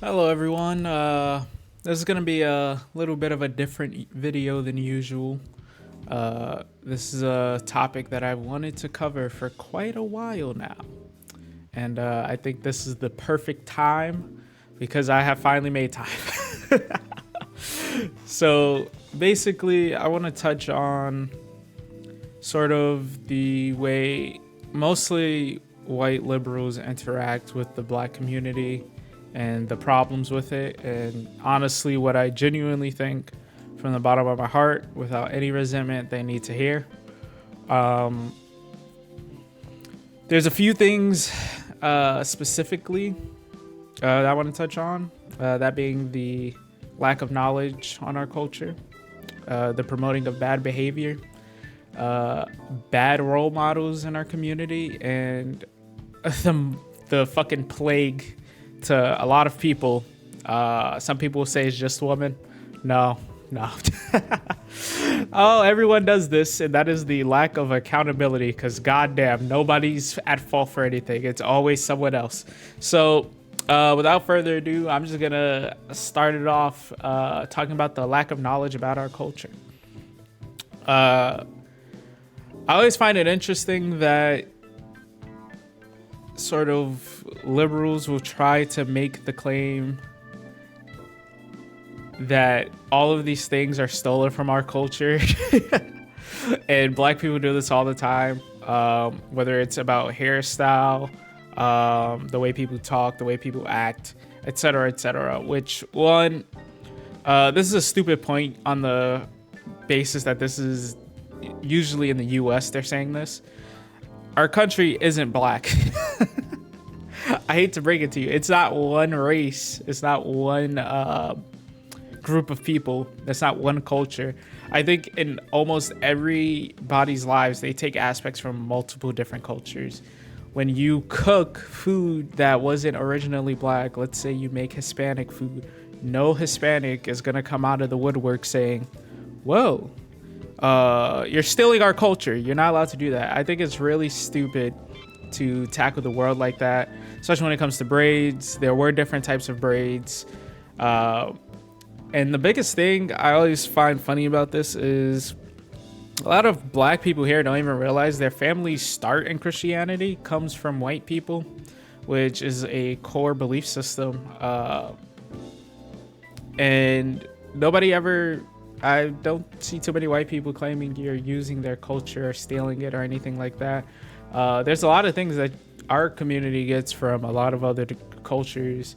Hello, everyone. This is going to be a little bit of a different video than usual. This is a topic that I've wanted to cover for quite a while now. And I think this is the perfect time because I have finally made time. So basically, I want to touch on sort of the way mostly white liberals interact with the black community and the problems with it. And honestly, what I genuinely think from the bottom of my heart, without any resentment, they need to hear. Um, there's a few things specifically that I want to touch on, that being the lack of knowledge on our culture, the promoting of bad behavior, bad role models in our community, and the fucking plague to a lot of people. Some people will say it's just women. No, no. Oh, everyone does this, and that is the lack of accountability. Because goddamn, nobody's at fault for anything. It's always someone else. So, without further ado, I'm just gonna start it off talking about the lack of knowledge about our culture. I always find it interesting that sort of liberals will try to make the claim that all of these things are stolen from our culture. And black people do this all the time, whether it's about hairstyle, the way people talk, the way people act, etc., etc. Which one, this is a stupid point on the basis that this is usually in the US they're saying this. Our country isn't black. I hate to break it to you. It's not one race. It's not one group of people. That's not one culture. I think in almost everybody's lives, they take aspects from multiple different cultures. When you cook food that wasn't originally black, let's say you make Hispanic food, no Hispanic is going to come out of the woodwork saying, whoa, you're stealing our culture. You're not allowed to do that. I think it's really stupid to tackle the world like that, especially when it comes to braids. There were different types of braids. And the biggest thing I always find funny about this is a lot of black people here don't even realize their family's start in Christianity comes from white people, which is a core belief system. And nobody ever, I don't see too many white people claiming you're using their culture or stealing it or anything like that. There's a lot of things that our community gets from a lot of other cultures.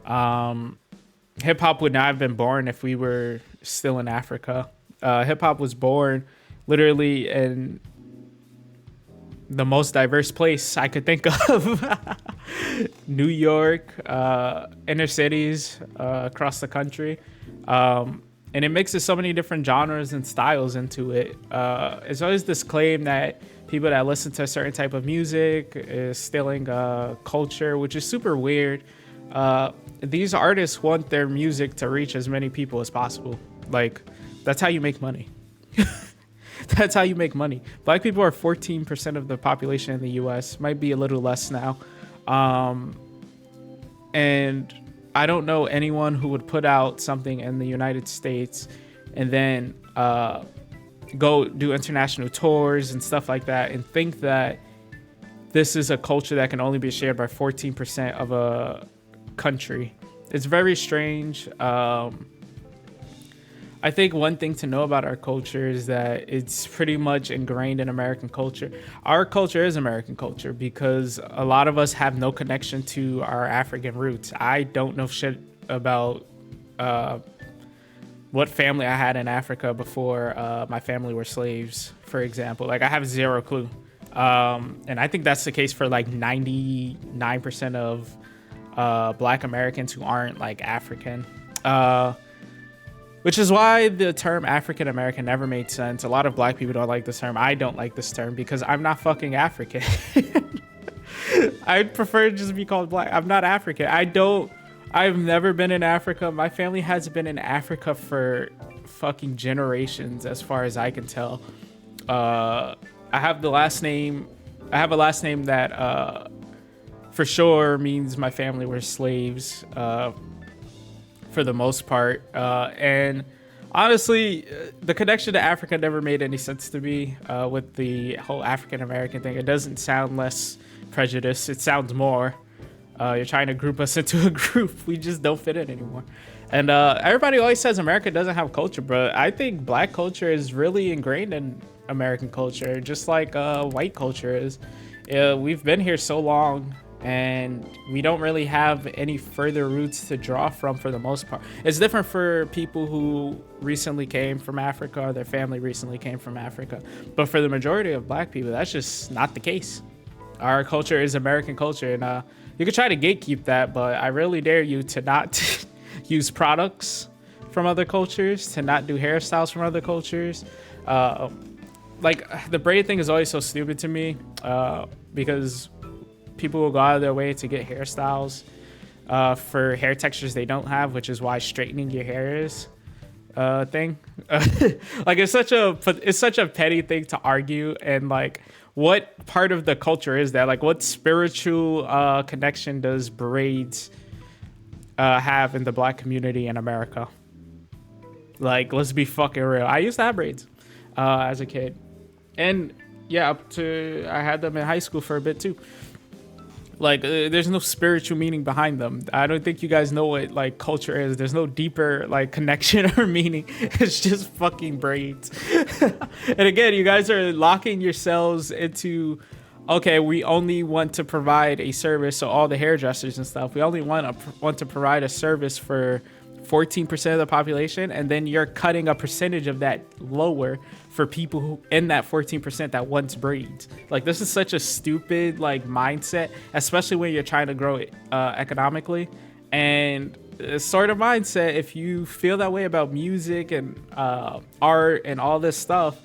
Hip hop would not have been born if we were still in Africa. Hip hop was born literally in the most diverse place I could think of. New York, inner cities across the country. And it mixes so many different genres and styles into it. It's always this claim that people that listen to a certain type of music is stealing culture, which is super weird. These artists want their music to reach as many people as possible. Like, that's how you make money. That's how you make money. Black people are 14% of the population in the US, might be a little less now. And I don't know anyone who would put out something in the United States and then go do international tours and stuff like that and think that this is a culture that can only be shared by 14% of a country. It's very strange. I think one thing to know about our culture is that it's pretty much ingrained in American culture. Our culture is American culture because a lot of us have no connection to our African roots. I don't know shit about what family I had in Africa before my family were slaves, for example. Like, I have zero clue. And I think that's the case for like 99% of black Americans who aren't like African. Which is why the term African American never made sense. A lot of black people don't like this term. I don't like this term because I'm not fucking African. I'd prefer to just be called black. I'm not African. I've never been in Africa. My family has been in Africa for fucking generations, as far as I can tell. I have the last name. I have a last name that for sure means my family were slaves. for the most part. And honestly, the connection to Africa never made any sense to me with the whole African American thing. It doesn't sound less prejudice, it sounds more. You're trying to group us into a group. We just don't fit in anymore. And everybody always says America doesn't have culture, but I think black culture is really ingrained in American culture, just like white culture is. We've been here so long, and we don't really have any further roots to draw from for the most part. It's different for people who recently came from Africa or their family recently came from Africa. But for the majority of black people, that's just not the case. Our culture is American culture, and you could try to gatekeep that, but I really dare you to not use products from other cultures, to not do hairstyles from other cultures. Like, the braid thing is always so stupid to me because people will go out of their way to get hairstyles for hair textures they don't have, which is why straightening your hair is a thing. Like, it's such a petty thing to argue. And like, what part of the culture is that? Like, what spiritual connection does braids have in the black community in America? Like, let's be fucking real. I used to have braids as a kid, and yeah, I had them in high school for a bit too. Like, there's no spiritual meaning behind them. I don't think you guys know what like culture is. There's no deeper like connection or meaning. It's just fucking braids. And again, you guys are locking yourselves into, okay, we only want to provide a service. So all the hairdressers and stuff, we only want to provide a service for 14% of the population, and then you're cutting a percentage of that lower for people who in that 14% that wants braids. Like, this is such a stupid like mindset, especially when you're trying to grow it economically. And this sort of mindset, if you feel that way about music and art and all this stuff,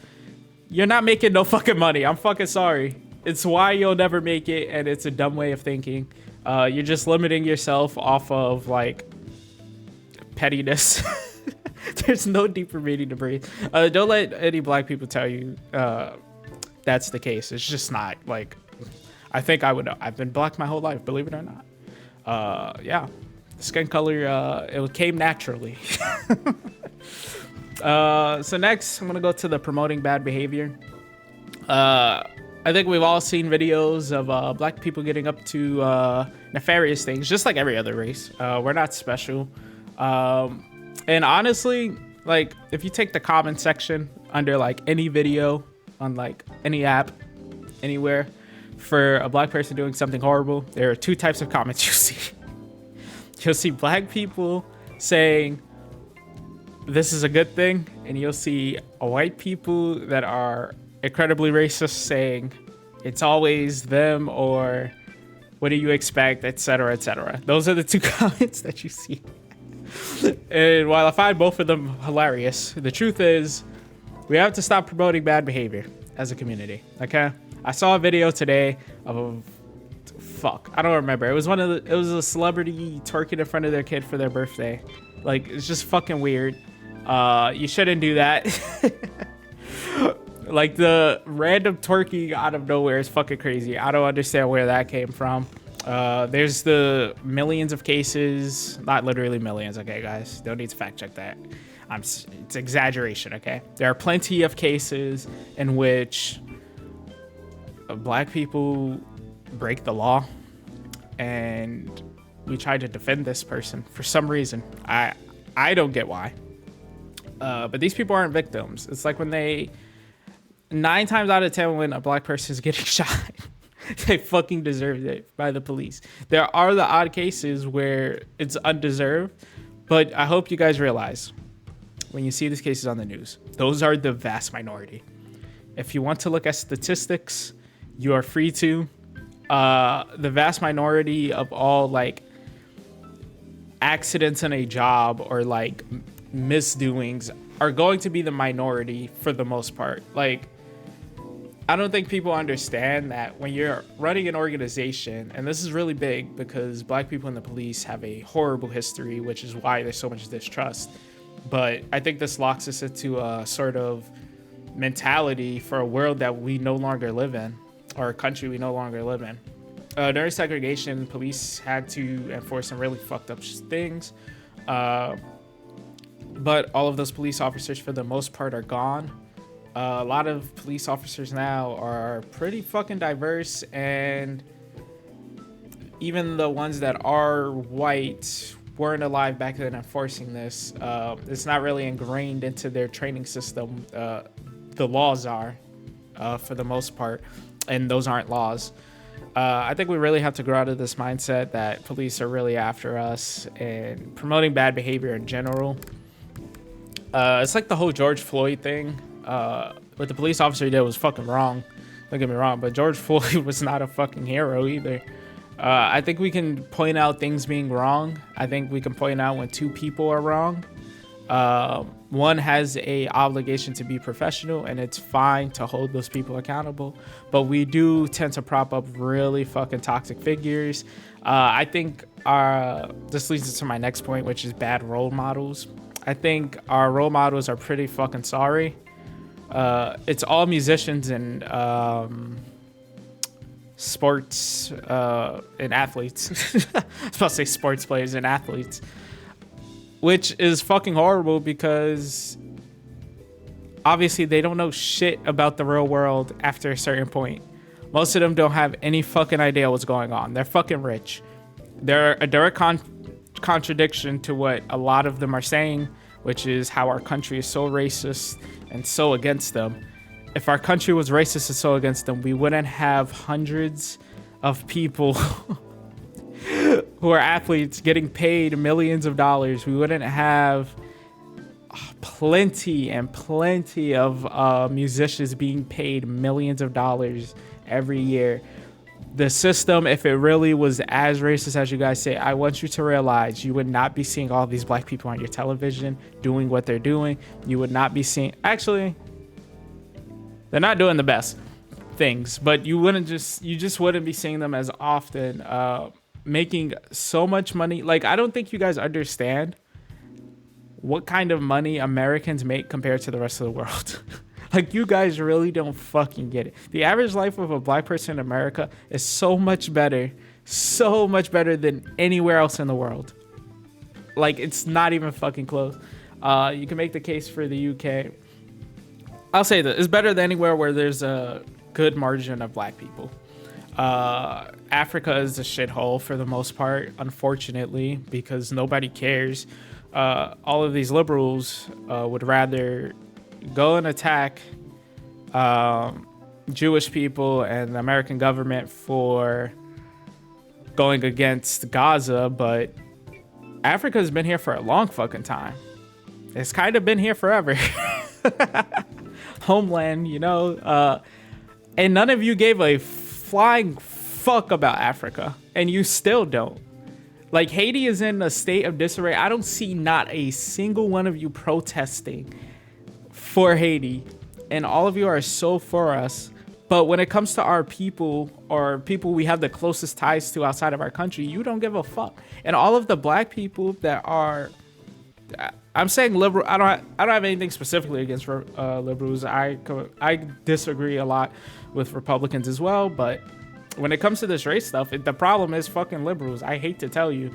you're not making no fucking money. I'm fucking sorry. It's why you'll never make it, and it's a dumb way of thinking. You're just limiting yourself off of like pettiness. There's no deeper meaning to breathe. Don't let any black people tell you that's the case. It's just not. Like, I think I've been black my whole life, believe it or not. Yeah, skin color, it came naturally. So next, I'm gonna go to the promoting bad behavior. I think we've all seen videos of black people getting up to nefarious things, just like every other race. We're not special. And honestly, like, if you take the comment section under like any video on like any app anywhere for a black person doing something horrible, there are two types of comments you see. You'll see black people saying this is a good thing, and you'll see white people that are incredibly racist saying it's always them, or what do you expect, etc., etc. Those are the two comments that you see. And while I find both of them hilarious, the truth is we have to stop promoting bad behavior as a community. Okay, I saw a video today of I don't remember. It was a celebrity twerking in front of their kid for their birthday. Like, it's just fucking weird. You shouldn't do that. Like, the random twerking out of nowhere is fucking crazy. I don't understand where that came from. There's the millions of cases, not literally millions, okay, guys? Don't need to fact check that. It's exaggeration, okay? There are plenty of cases in which black people break the law, and we try to defend this person for some reason. I don't get why. But these people aren't victims. It's like when 9 times out of 10 when a black person is getting shot, they fucking deserved it by the police. There are the odd cases where it's undeserved, but I hope you guys realize when you see these cases on the news, those are the vast minority. If you want to look at statistics, you are free to. The vast minority of all like accidents in a job or like misdoings are going to be the minority for the most part. Like, I don't think people understand that when you're running an organization, and this is really big because black people in the police have a horrible history, which is why there's so much distrust. But I think this locks us into a sort of mentality for a world that we no longer live in, or a country we no longer live in. During segregation, police had to enforce some really fucked up things. But all of those police officers, for the most part, are gone. A lot of police officers now are pretty fucking diverse, and even the ones that are white weren't alive back then enforcing this. It's not really ingrained into their training system. The laws are, for the most part, and those aren't laws. I think we really have to grow out of this mindset that police are really after us and promoting bad behavior in general. It's like the whole George Floyd thing. What the police officer did was fucking wrong. Don't get me wrong, but George Floyd was not a fucking hero either. I think we can point out things being wrong. I think we can point out when two people are wrong. One has a obligation to be professional, and it's fine to hold those people accountable. But we do tend to prop up really fucking toxic figures. I think this leads us to my next point, which is bad role models. I think our role models are pretty fucking sorry. It's all musicians and sports and athletes. I was about to say sports players and athletes, which is fucking horrible because obviously they don't know shit about the real world after a certain point. Most of them don't have any fucking idea what's going on. They're fucking rich. They're a direct contradiction to what a lot of them are saying, which is how our country is so racist and so against them. If our country was racist and so against them, we wouldn't have hundreds of people who are athletes getting paid millions of dollars. We wouldn't have plenty of musicians being paid millions of dollars every year. The system, if it really was as racist as you guys say, I want you to realize you would not be seeing all these black people on your television doing what they're doing. You would not be seeing, actually, they're not doing the best things, but you just wouldn't be seeing them as often, making so much money. Like, I don't think you guys understand what kind of money Americans make compared to the rest of the world. Like, you guys really don't fucking get it. The average life of a black person in America is so much better than anywhere else in the world. Like, it's not even fucking close. You can make the case for the UK. I'll say that it's better than anywhere where there's a good margin of black people. Africa is a shithole for the most part, unfortunately, because nobody cares. All of these liberals would rather go and attack Jewish people and the American government for going against Gaza, but Africa's been here for a long fucking time. It's kind of been here forever. Homeland, you know, and none of you gave a flying fuck about Africa, and you still don't. Like, Haiti is in a state of disarray. I don't see not a single one of you protesting for Haiti, and all of you are so for us. But when it comes to our people, or people we have the closest ties to outside of our country, you don't give a fuck. And all of the black people that are, I'm saying liberal. I don't have anything specifically against liberals. I disagree a lot with Republicans as well. But when it comes to this race stuff, the problem is fucking liberals. I hate to tell you,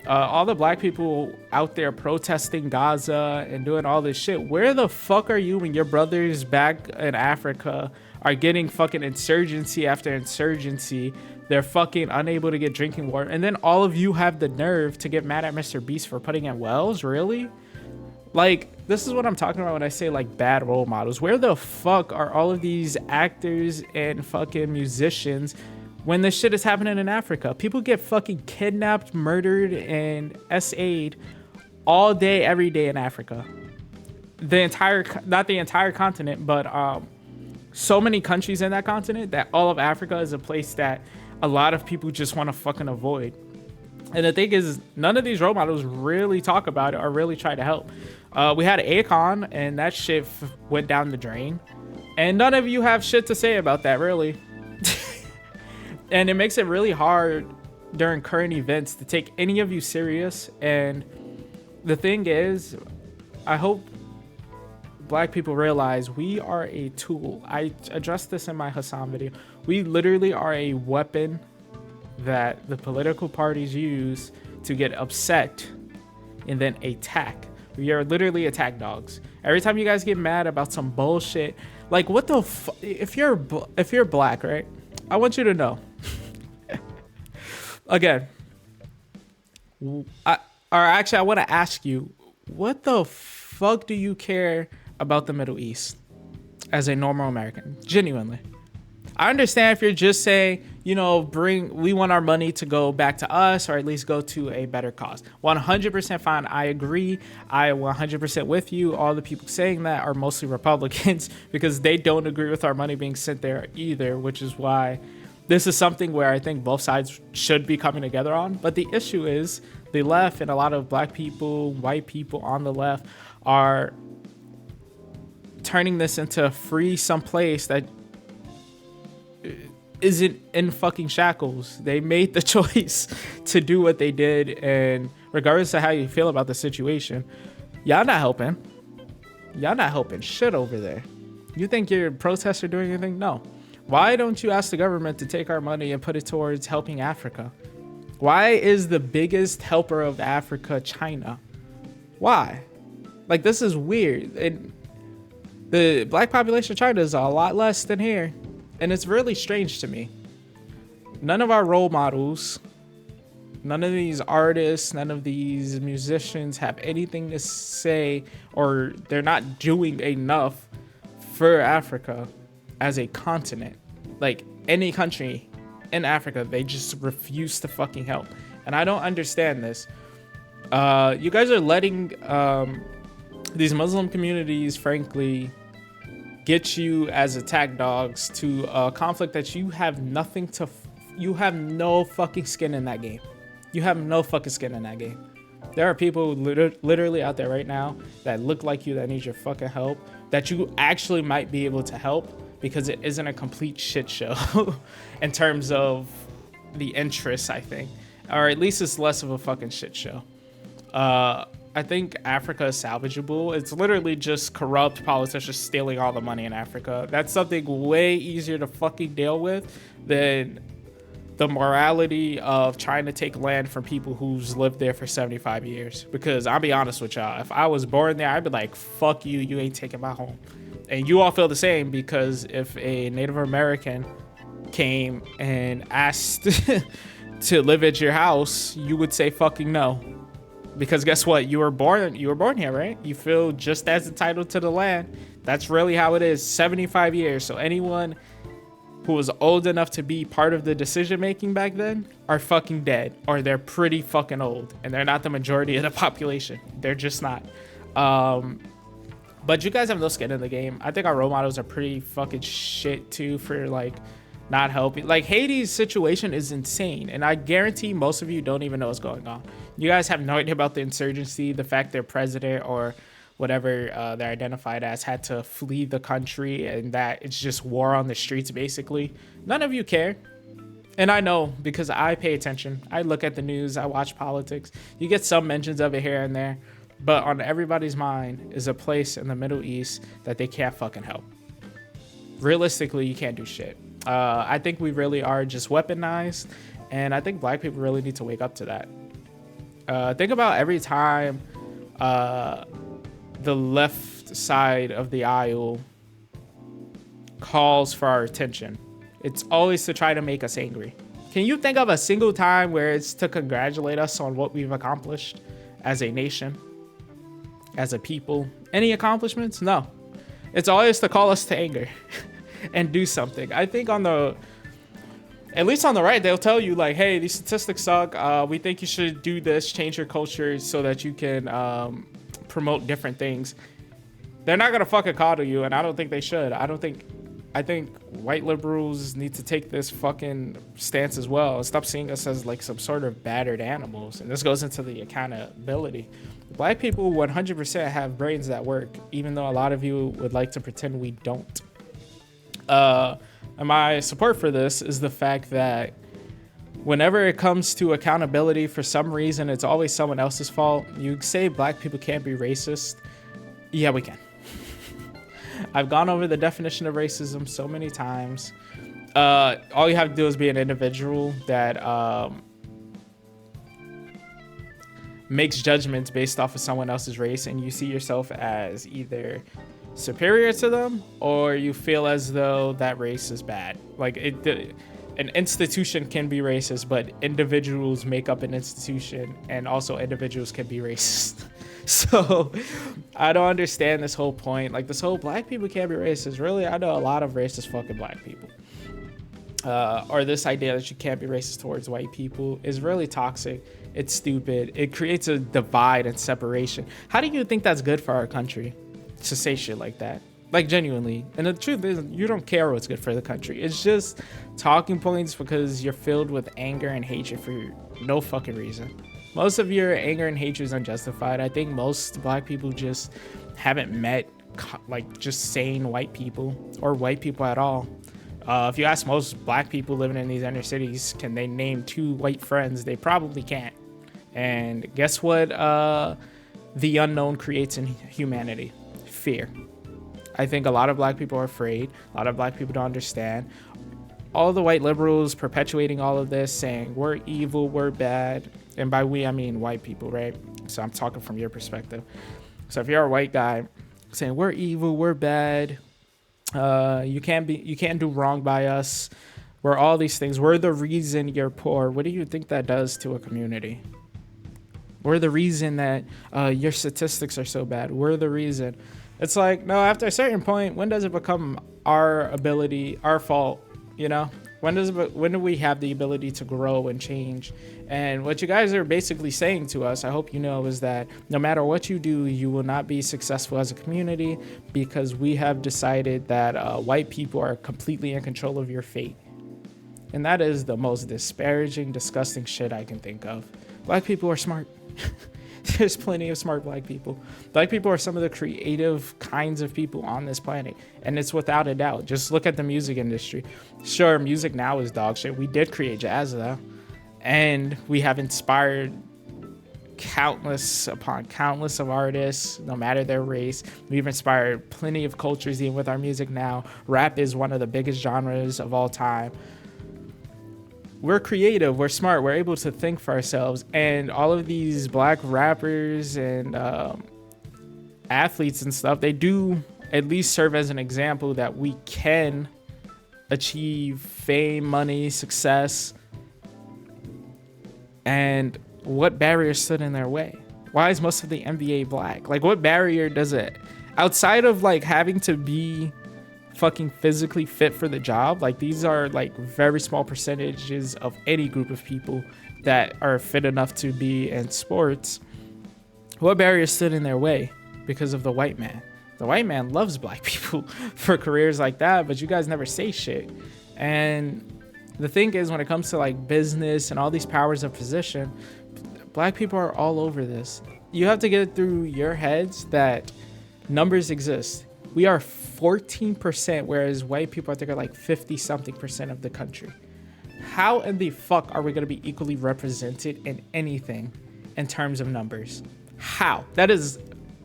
all the black people out there protesting Gaza and doing all this shit. Where the fuck are you when your brothers back in Africa are getting fucking insurgency after insurgency? They're fucking unable to get drinking water, and then all of you have the nerve to get mad at Mr. Beast for putting in wells? Really? Like, this is what I'm talking about when I say, like, bad role models. Where the fuck are all of these actors and fucking musicians when this shit is happening in Africa? People get fucking kidnapped, murdered, and SA'd all day, every day in Africa. Not the entire continent, but so many countries in that continent that all of Africa is a place that a lot of people just want to fucking avoid. And the thing is, none of these role models really talk about it or really try to help. We had Akon, and that shit went down the drain. And none of you have shit to say about that, really. And it makes it really hard during current events to take any of you serious. And the thing is, I hope black people realize we are a tool. I addressed this in my Hassan video. We literally are a weapon that the political parties use to get upset and then attack. We are literally attack dogs. Every time you guys get mad about some bullshit, like what the if you're black, right? I want you to know. Again, I want to ask you, what the fuck do you care about the Middle East as a normal American? Genuinely. I understand if you're just saying, we want our money to go back to us, or at least go to a better cause. 100% fine. I agree. I 100% with you. All the people saying that are mostly Republicans because they don't agree with our money being sent there either, which is why this is something where I think both sides should be coming together on. But the issue is the left and a lot of black people, white people on the left are turning this into free someplace that isn't in fucking shackles. They made the choice to do what they did, and regardless of how you feel about the situation, y'all not helping. Y'all not helping shit over there. You think your protests are doing anything? No. Why don't you ask the government to take our money and put it towards helping Africa? Why is the biggest helper of Africa China? Why? Like, this is weird. The black population of China is a lot less than here. And it's really strange to me. None of our role models, none of these artists, none of these musicians have anything to say, or they're not doing enough for Africa as a continent. Like any country in Africa, they just refuse to fucking help. And I don't understand this. You guys are letting these Muslim communities, frankly, get you as attack dogs to a conflict that you have nothing to you have no fucking skin in that game. You have no fucking skin in that game. There are people literally out there right now that look like you, that need your fucking help, that you actually might be able to help, because it isn't a complete shit show in terms of the interests, I think, or at least it's less of a fucking shit show. I think Africa is salvageable. It's literally just corrupt politicians stealing all the money in Africa. That's something way easier to fucking deal with than the morality of trying to take land from people who's lived there for 75 years. Because I'll be honest with y'all, if I was born there, I'd be like, fuck you, you ain't taking my home. And you all feel the same, because if a Native American came and asked to live at your house, you would say fucking no. Because guess what? You were born here, right? You feel just as entitled to the land. That's really how it is. 75 years. So anyone who was old enough to be part of the decision making back then are fucking dead, or they're pretty fucking old, and they're not the majority of the population. They're just not. But you guys have no skin in the game. I think our role models are pretty fucking shit too for like not helping. Like, Haiti's situation is insane, and I guarantee most of you don't even know what's going on. You guys have no idea about the insurgency, the fact their president or whatever they're identified as had to flee the country, and that it's just war on the streets basically. None of you care. And I know, because I pay attention. I look at the news, I watch politics. You get some mentions of it here and there, but on everybody's mind is a place in the Middle East that they can't fucking help. Realistically, you can't do shit. I think we really are just weaponized, and I think black people really need to wake up to that. Think about every time the left side of the aisle calls for our attention. It's always to try to make us angry. Can you think of a single time where it's to congratulate us on what we've accomplished as a nation, as a people? Any accomplishments? No. It's always to call us to anger and do something. I think at least on the right, they'll tell you like, hey, these statistics suck. We think you should do this, change your culture so that you can promote different things. They're not gonna fucking coddle you, and I don't think they should. I think white liberals need to take this fucking stance as well and stop seeing us as like some sort of battered animals. And this goes into the accountability. Black people 100% have brains that work, even though a lot of you would like to pretend we don't. And my support for this is the fact that whenever it comes to accountability, for some reason, it's always someone else's fault. You say black people can't be racist. Yeah, we can. I've gone over the definition of racism so many times. All you have to do is be an individual that makes judgments based off of someone else's race, and you see yourself as either superior to them or you feel as though that race is bad. Like an institution can be racist, but individuals make up an institution, and also individuals can be racist. So I don't understand this whole point. Like this whole black people can't be racist. Really, I know a lot of racist fucking black people. Or this idea that you can't be racist towards white people is really toxic. It's stupid. It creates a divide and separation. How do you think that's good for our country to say shit like that? Like genuinely. And the truth is, you don't care what's good for the country. It's just talking points because you're filled with anger and hatred for no fucking reason. Most of your anger and hatred is unjustified. I think most black people just haven't met like just sane white people or white people at all. If you ask most black people living in these inner cities, can they name 2 white friends? They probably can't. And guess what the unknown creates in humanity? Fear. I think a lot of black people are afraid. A lot of black people don't understand. All the white liberals perpetuating all of this, saying we're evil, we're bad. And by we, I mean white people, right? So I'm talking from your perspective. So if you're a white guy saying we're evil, we're bad, you can't do wrong by us, we're all these things, we're the reason you're poor, what do you think that does to a community? We're the reason that your statistics are so bad. We're the reason. It's like, no, after a certain point, when does it become our ability, our fault? You know, when do we have the ability to grow and change? And what you guys are basically saying to us, I hope you know, is that no matter what you do, you will not be successful as a community because we have decided that white people are completely in control of your fate. And that is the most disparaging, disgusting shit I can think of. Black people are smart. There's plenty of smart black people. Black people are some of the creative kinds of people on this planet. And it's without a doubt. Just look at the music industry. Sure, music now is dog shit. We did create jazz though. And we have inspired countless upon countless of artists, no matter their race. We've inspired plenty of cultures even with our music now. Rap is one of the biggest genres of all time. We're creative, we're smart, we're able to think for ourselves. And all of these black rappers and athletes and stuff, they do at least serve as an example that we can achieve fame, money, success. And what barrier stood in their way? Why is most of the NBA black? Like, what barrier does it, outside of like having to be fucking physically fit for the job, like these are like very small percentages of any group of people that are fit enough to be in sports. What barrier stood in their way? Because of the white man. The white man loves black people for careers like that, but you guys never say shit. And the thing is, when it comes to like business and all these powers of position, black people are all over this. You have to get it through your heads that numbers exist. We are 14%, whereas white people, I think, are like 50-something% of the country. How in the fuck are we going to be equally represented in anything in terms of numbers? How? That is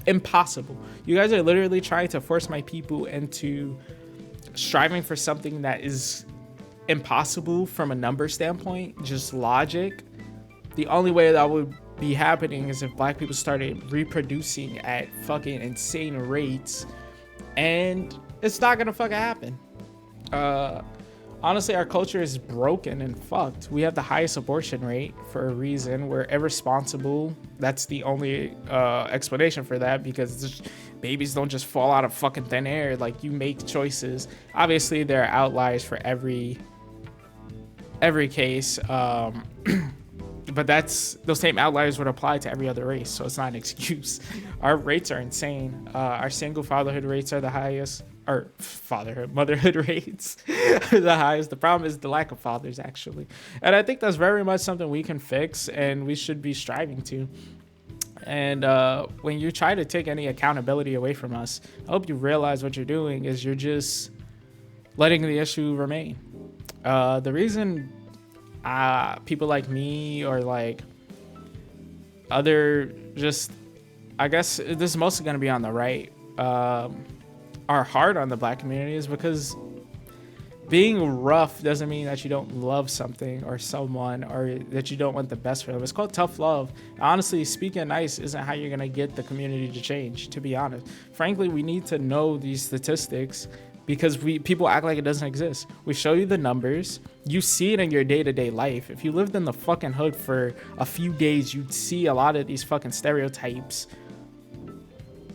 impossible. You guys are literally trying to force my people into striving for something that is impossible from a number standpoint, just logic. The only way that would be happening is if black people started reproducing at fucking insane rates. And it's not gonna fucking happen. Honestly, our culture is broken and fucked. We have the highest abortion rate for a reason. We're irresponsible. That's the only explanation for that, because babies don't just fall out of fucking thin air. Like, you make choices. Obviously, there are outliers for every case. But those same outliers would apply to every other race, so it's not an excuse. Our rates are insane. Our single fatherhood rates are the highest. Or motherhood rates are the highest. The problem is the lack of fathers, actually. And I think that's very much something we can fix and we should be striving to. And when you try to take any accountability away from us, I hope you realize what you're doing is you're just letting the issue remain. The reason people like me or like other, just, I guess this is mostly going to be on the right, are hard on the black community is because Being rough doesn't mean that you don't love something or someone or that you don't want the best for them. It's called tough love. Honestly, speaking nice isn't how you're gonna get the community to change, to be honest. Frankly, we need to know these statistics because people act like it doesn't exist. We show you the numbers. You see it in your day-to-day life. If you lived in the fucking hood for a few days, you'd see a lot of these fucking stereotypes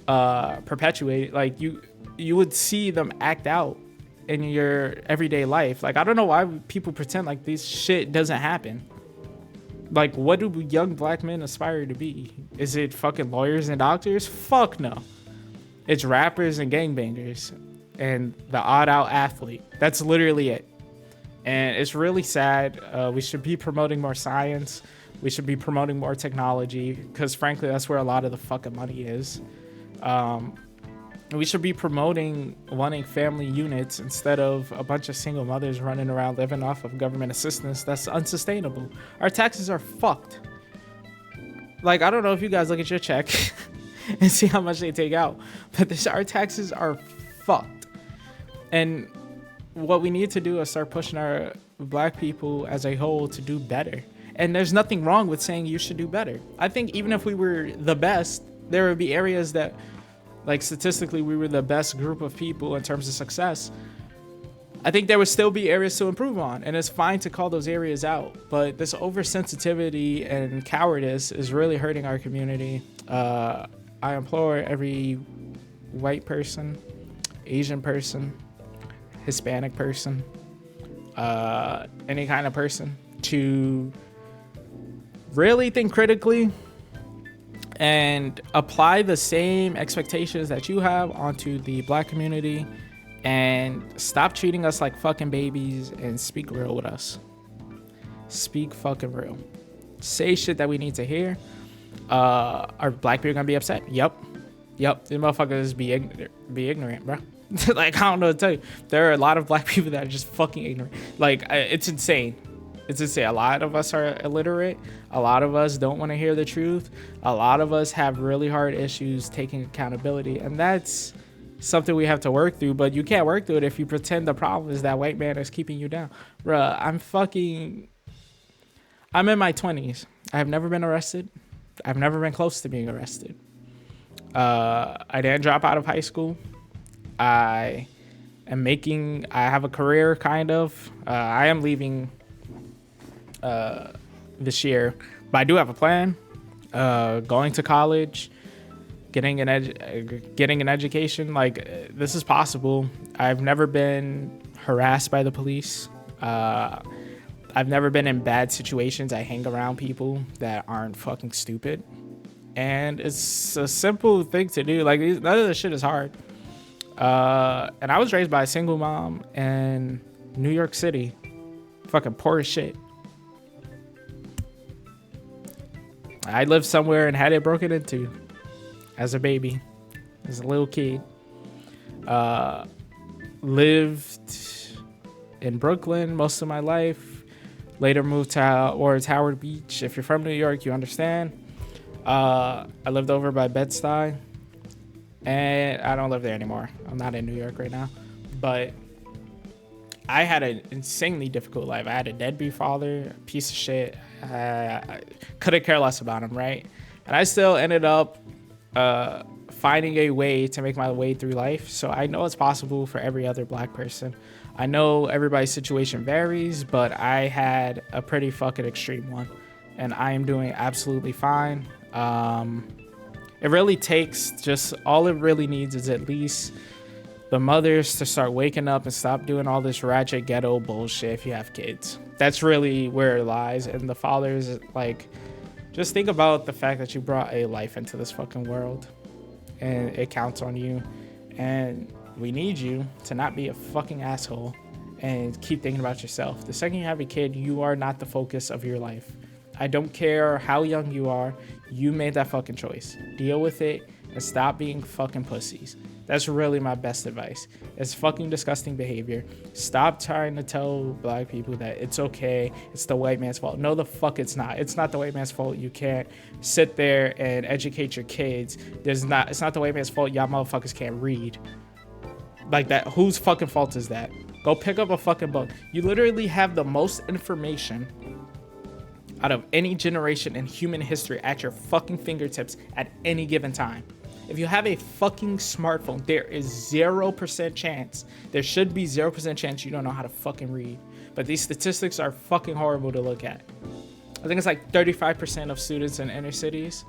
perpetuated. Like you would see them act out in your everyday life. Like, I don't know why people pretend like this shit doesn't happen. Like, what do young black men aspire to be? Is it fucking lawyers and doctors? Fuck no. It's rappers and gangbangers and the odd out athlete. That's literally it. And it's really sad. We should be promoting more science. We should be promoting more technology because frankly, that's where a lot of the fucking money is. We should be promoting wanting family units instead of a bunch of single mothers running around living off of government assistance. That's unsustainable. Our taxes are fucked. Like, I don't know if you guys look at your check and see how much they take out, but our taxes are fucked. And what we need to do is start pushing our black people as a whole to do better. And there's nothing wrong with saying you should do better. I think even if we were the best, there would be areas that, like, statistically, we were the best group of people in terms of success. I think there would still be areas to improve on, and it's fine to call those areas out. But this oversensitivity and cowardice is really hurting our community. I implore every white person, Asian person, Hispanic person, any kind of person to really think critically and apply the same expectations that you have onto the black community and stop treating us like fucking babies and speak real with us. Speak fucking real. Say shit that we need to hear. Are black people gonna be upset? Yep. These motherfuckers be ignorant, bro. Like, I don't know what to tell you. There are a lot of black people that are just fucking ignorant. Like, it's insane. It's insane. A lot of us are illiterate. A lot of us don't want to hear the truth. A lot of us have really hard issues taking accountability. And that's something we have to work through. But you can't work through it if you pretend the problem is that white man is keeping you down. Bruh, I'm in my 20s. I have never been arrested. I've never been close to being arrested. I didn't drop out of high school. I have a career, kind of. I am leaving this year, but I do have a plan. Going to college, getting an education. Like, this is possible. I've never been harassed by the police. I've never been in bad situations. I hang around people that aren't fucking stupid, and it's a simple thing to do. Like, none of this shit is hard. And I was raised by a single mom in New York City, fucking poor as shit. I lived somewhere and had it broken into as a baby, as a little kid. Lived in Brooklyn most of my life. Later moved to Howard Beach. If you're from New York, you understand. I lived over by Bed-Stuy, and I don't live there anymore. I'm not in New York right now, but I had an insanely difficult life. I had a deadbeat father, a piece of shit. I couldn't care less about him, right? And I still ended up finding a way to make my way through life. So I know it's possible for every other black person. I know everybody's situation varies, but I had a pretty fucking extreme one, and I am doing absolutely fine. It really takes all it really needs is at least the mothers to start waking up and stop doing all this ratchet ghetto bullshit if you have kids. That's really where it lies. And the fathers, like, just think about the fact that you brought a life into this fucking world and it counts on you. And we need you to not be a fucking asshole and keep thinking about yourself. The second you have a kid, you are not the focus of your life. I don't care how young you are. You made that fucking choice. Deal with it and stop being fucking pussies. That's really my best advice. It's fucking disgusting behavior. Stop trying to tell black people that it's okay. It's the white man's fault. No, the fuck it's not. It's not the white man's fault. You can't sit there and educate your kids. It's not the white man's fault. Y'all motherfuckers can't read. Like that. Whose fucking fault is that? Go pick up a fucking book. You literally have the most information out of any generation in human history at your fucking fingertips at any given time. If you have a fucking smartphone, there is 0% chance, there should be 0% chance you don't know how to fucking read. But these statistics are fucking horrible to look at. I think it's like 35% of students in inner cities,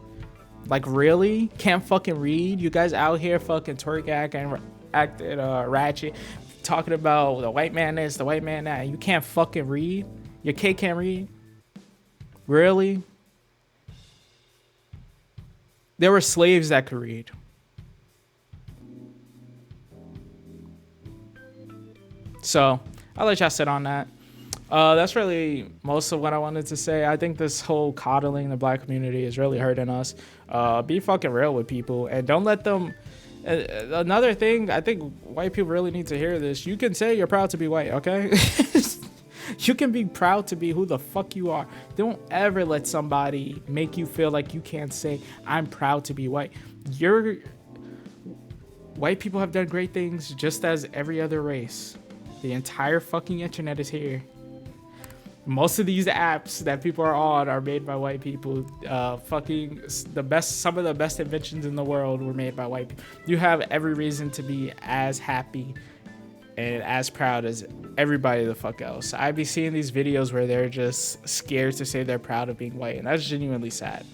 like, really can't fucking read. You guys out here fucking twerk acting ratchet, talking about the white man this, the white man that. You can't fucking read. Your kid can't read. Really? There were slaves that could read. So I'll let y'all sit on that. That's really most of what I wanted to say. I think this whole coddling the black community is really hurting us. Be fucking real with people and don't let them. Another thing, I think white people really need to hear this. You can say you're proud to be white, okay? You can be proud to be who the fuck you are. Don't ever let somebody make you feel like you can't say, I'm proud to be white. White people have done great things just as every other race. The entire fucking internet is here. Most of these apps that people are on are made by white people. Some of the best inventions in the world were made by white people. You have every reason to be as happy and as proud as everybody the fuck else. I be seeing these videos where they're just scared to say they're proud of being white, and that's genuinely sad.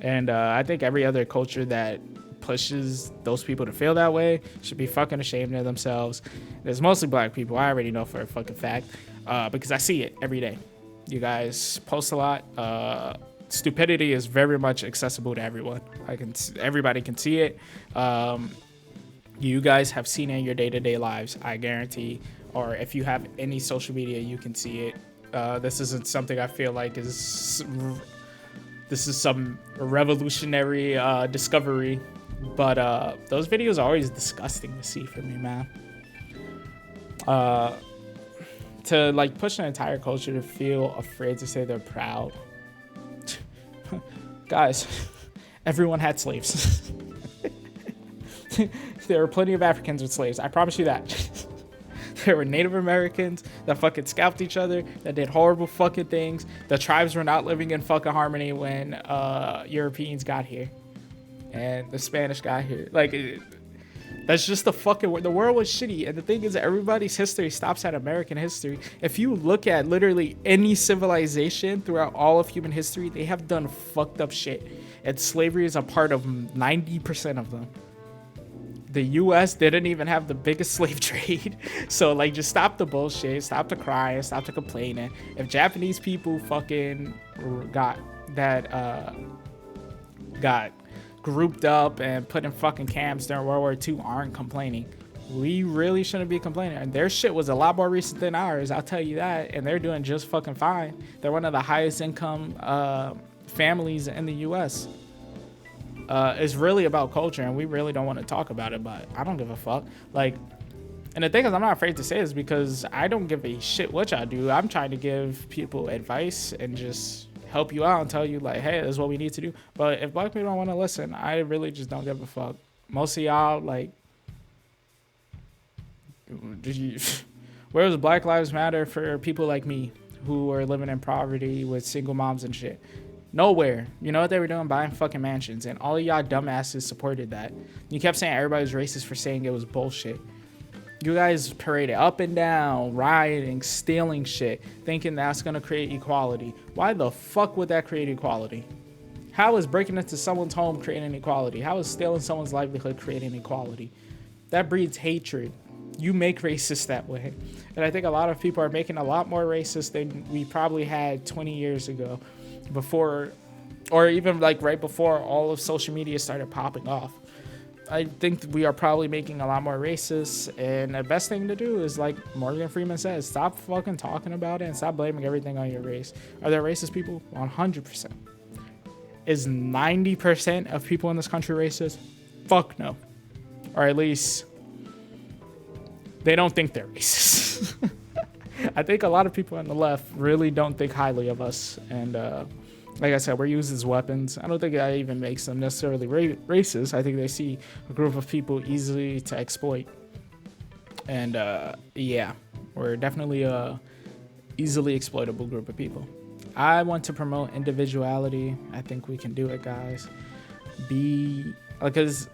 And I think every other culture that pushes those people to feel that way should be fucking ashamed of themselves. There's mostly black people. I already know for a fucking fact because I see it every day. You guys post a lot. Stupidity is very much accessible to everyone. Everybody can see it. You guys have seen it in your day-to-day lives, I guarantee. Or if you have any social media, you can see it. This isn't something I feel like this is some revolutionary discovery. But those videos are always disgusting to see for me, man. To like push an entire culture to feel afraid to say they're proud. Guys, everyone had slaves. There were plenty of Africans with slaves. I promise you that. There were Native Americans that fucking scalped each other, that did horrible fucking things. The tribes were not living in fucking harmony when Europeans got here and the Spanish got here. Like, that's just the world was shitty. And the thing is, everybody's history stops at American history. If you look at literally any civilization throughout all of human history, they have done fucked up shit. And slavery is a part of 90% of them. The US didn't even have the biggest slave trade. So like, just stop the bullshit, stop the crying, stop the complaining. If Japanese people fucking got grouped up and put in fucking camps during World War II aren't complaining, we really shouldn't be complaining. And their shit was a lot more recent than ours, I'll tell you that. And they're doing just fucking fine. They're one of the highest income families in the US. It's really about culture, and we really don't want to talk about it, but I don't give a fuck. Like, and the thing is, I'm not afraid to say this because I don't give a shit what y'all do. I'm trying to give people advice and just help you out and tell you, like, hey, this is what we need to do. But if black people don't want to listen, I really just don't give a fuck. Most of y'all, like, where was Black Lives Matter for people like me who are living in poverty with single moms and shit? Nowhere. You know what they were doing? Buying fucking mansions. And all of y'all dumbasses supported that. You kept saying everybody was racist for saying it was bullshit. You guys paraded up and down, rioting, stealing shit, thinking that's going to create equality. Why the fuck would that create equality? How is breaking into someone's home creating equality? How is stealing someone's livelihood creating equality? That breeds hatred. You make racist that way. And I think a lot of people are making a lot more racist than we probably had 20 years ago. Before, or even like right before all of social media started popping off. I think we are probably making a lot more racist, and the best thing to do is, like Morgan Freeman says, stop fucking talking about it and stop blaming everything on your race. Are there racist people? 100%. Is 90% of people in this country racist? Fuck no. Or at least they don't think they're racist. I think a lot of people on the left really don't think highly of us, and like I said, we're used as weapons. I don't think that even makes them necessarily racist. I think they see a group of people easily to exploit. And yeah, We're definitely a easily exploitable group of people. I want to promote individuality. I think we can do it, guys. Because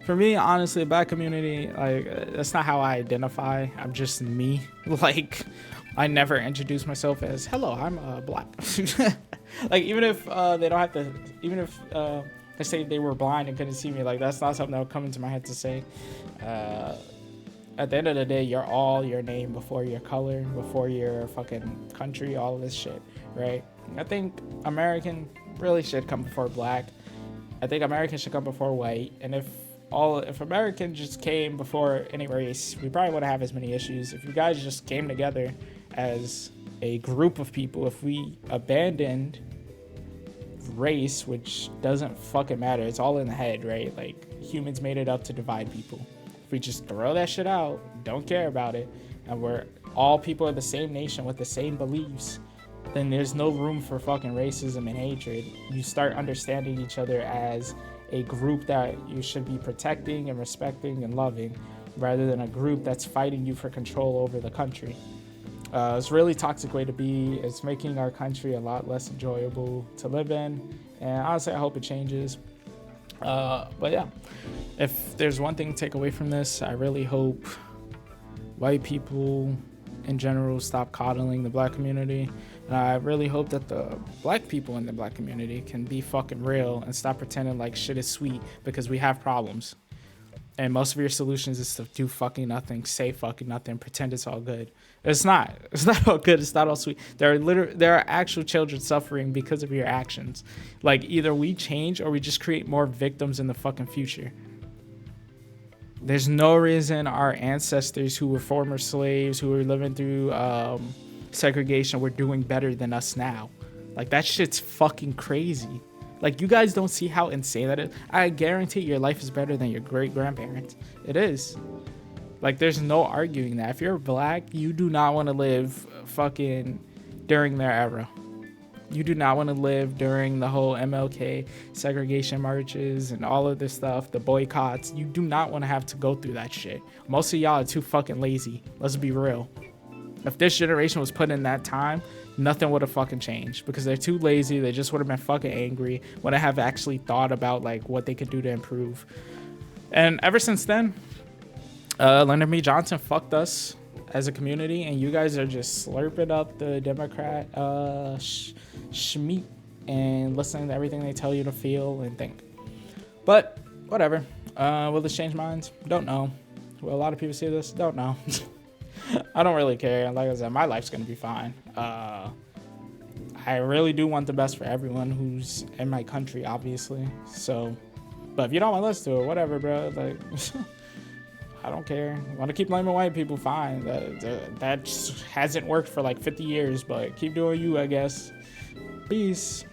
for me, honestly, the black community, like, that's not how I identify. I'm just me. Like, I never introduce myself as, hello, I'm black. Like, even if they don't have to, even if I say they were blind and couldn't see me, like, that's not something that would come into my head to say. At the end of the day, you're all your name before your color, before your fucking country, all of this shit, right? I think American really should come before black. I think American should come before white. And if American just came before any race, we probably wouldn't have as many issues. If you guys just came together as a group of people, if we abandoned race, which doesn't fucking matter, it's all in the head, right? Like, humans made it up to divide people. If we just throw that shit out, don't care about it, and we're all people of the same nation with the same beliefs, then there's no room for fucking racism and hatred. You start understanding each other as a group that you should be protecting and respecting and loving, rather than a group that's fighting you for control over the country. It's a really toxic way to be. It's making our country a lot less enjoyable to live in, and honestly, I hope it changes. But yeah, if there's one thing to take away from this, I really hope white people in general stop coddling the black community. And I really hope that the black people in the black community can be fucking real and stop pretending like shit is sweet, because we have problems. And most of your solutions is to do fucking nothing, say fucking nothing, pretend it's all good. It's not. It's not all good. It's not all sweet. There are actual children suffering because of your actions. Like, either we change or we just create more victims in the fucking future. There's no reason our ancestors who were former slaves, who were living through segregation, were doing better than us now. Like, that shit's fucking crazy. Like, you guys don't see how insane that is. I guarantee your life is better than your great-grandparents. It is. Like, there's no arguing that. If you're black, you do not want to live fucking during their era. You do not want to live during the whole MLK segregation marches and all of this stuff, the boycotts. You do not want to have to go through that shit. Most of y'all are too fucking lazy. Let's be real. If this generation was put in that time, nothing would have fucking changed, because they're too lazy. They just would have been fucking angry, wouldn't have actually thought about like what they could do to improve. And ever since then, Lyndon B. Johnson fucked us as a community, and you guys are just slurping up the Democrat schmeat and listening to everything they tell you to feel and think. But whatever. Will this change minds? Don't know. Will a lot of people see this? Don't know. I don't really care. Like I said, my life's gonna be fine. I really do want the best for everyone who's in my country, obviously. So, but if you don't want to listen to it, whatever, bro. Like, I don't care. Want to keep blaming white people? Fine. That just hasn't worked for like 50 years, but keep doing you, I guess. Peace.